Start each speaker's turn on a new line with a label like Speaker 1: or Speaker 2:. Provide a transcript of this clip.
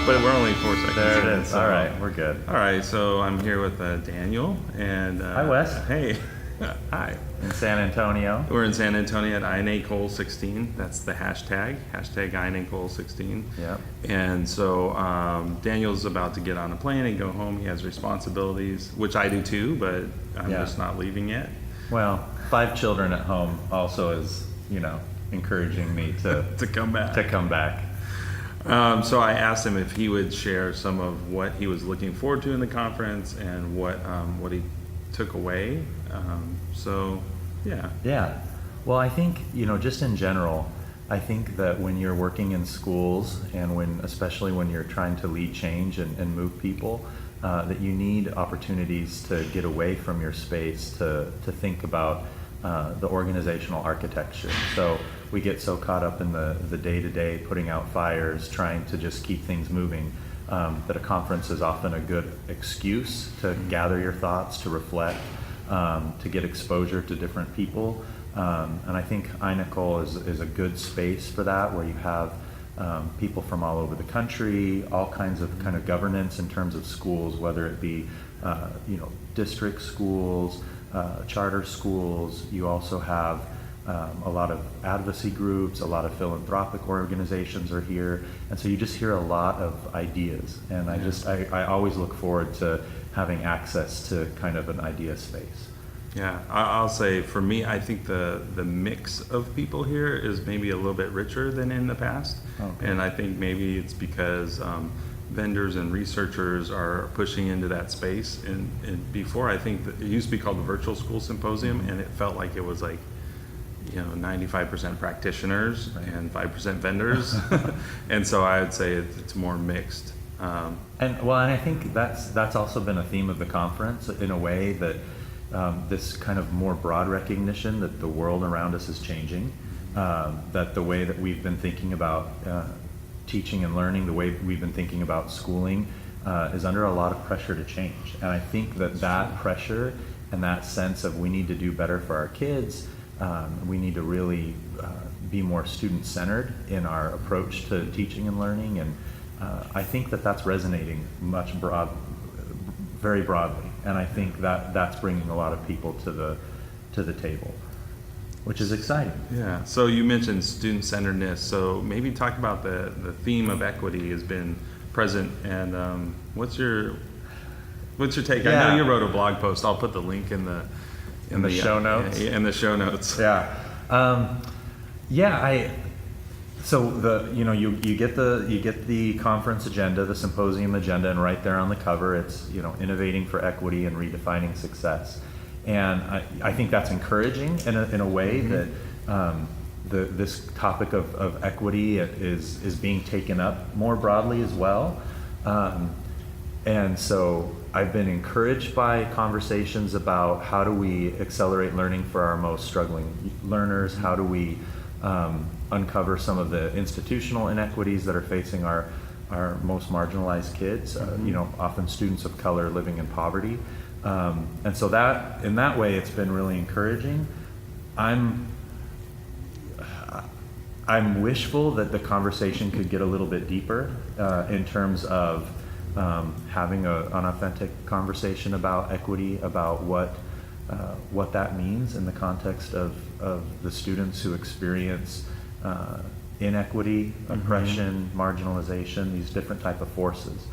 Speaker 1: but we're only 4 seconds
Speaker 2: There
Speaker 1: in,
Speaker 2: it is.
Speaker 1: so-
Speaker 2: All right, we're good.
Speaker 1: All right, so I'm here with Daniel and
Speaker 2: Hi, Wes.
Speaker 1: Hey, hi.
Speaker 2: In San Antonio.
Speaker 1: We're in San Antonio at iNACOL 16. That's the hashtag iNACOL 16.
Speaker 2: Yep.
Speaker 1: And so Daniel's about to get on a plane and go home. He has responsibilities, which I do too, but I'm
Speaker 2: Yeah.
Speaker 1: just not leaving yet.
Speaker 2: Well, 5 children at home also is, encouraging me to
Speaker 1: To come back.
Speaker 2: to come back.
Speaker 1: So I asked him if he would share some of what he was looking forward to in the conference and what he took away. So, yeah.
Speaker 2: Yeah. Well, I think, just in general, I think that when you're working in schools and especially when you're trying to lead change and move people, that you need opportunities to get away from your space to think about the organizational architecture. So we get so caught up in the day-to-day, putting out fires, trying to just keep things moving, that a conference is often a good excuse to gather your thoughts, to reflect, to get exposure to different people. And I think iNACOL is a good space for that, where you have people from all over the country, all kinds of kind of governance in terms of schools, whether it be district schools, charter schools. You also have a lot of advocacy groups, a lot of philanthropic organizations are here, and so you just hear a lot of ideas. And I always look forward to having access to kind of an idea space.
Speaker 1: Yeah, I'll say for me, I think the mix of people here is maybe a little bit richer than in the past.
Speaker 2: Okay.
Speaker 1: And I think maybe it's because vendors and researchers are pushing into that space. And before, I think that it used to be called the Virtual School Symposium, and it felt like it was like 95% practitioners and 5% vendors. And so I would say it's more mixed.
Speaker 2: And I think that's also been a theme of the conference in a way, that this kind of more broad recognition that the world around us is changing, that the way that we've been thinking about teaching and learning, the way we've been thinking about schooling, is under a lot of pressure to change. And I think that pressure and that sense of we need to do better for our kids, we need to really be more student-centered in our approach to teaching and learning. And I think that's resonating very broadly. And I think that's bringing a lot of people to the table, which is exciting.
Speaker 1: Yeah. So you mentioned student-centeredness. So maybe talk about the theme of equity has been present, and what's your take?
Speaker 2: Yeah.
Speaker 1: I know you wrote a blog post. I'll put the link in the
Speaker 2: show notes.
Speaker 1: In the show notes.
Speaker 2: Yeah. So you get the conference agenda, the symposium agenda, and right there on the cover, it's innovating for equity and redefining success. And I think that's encouraging in a way that this topic of equity is being taken up more broadly as well. And so I've been encouraged by conversations about how do we accelerate learning for our most struggling learners, how do we uncover some of the institutional inequities that are facing our most marginalized kids, often students of color living in poverty. And so that, in that way, it's been really encouraging. I'm wishful that the conversation could get a little bit deeper in terms of having an authentic conversation about equity, about what that means in the context of the students who experience inequity, oppression, marginalization, these different type of forces.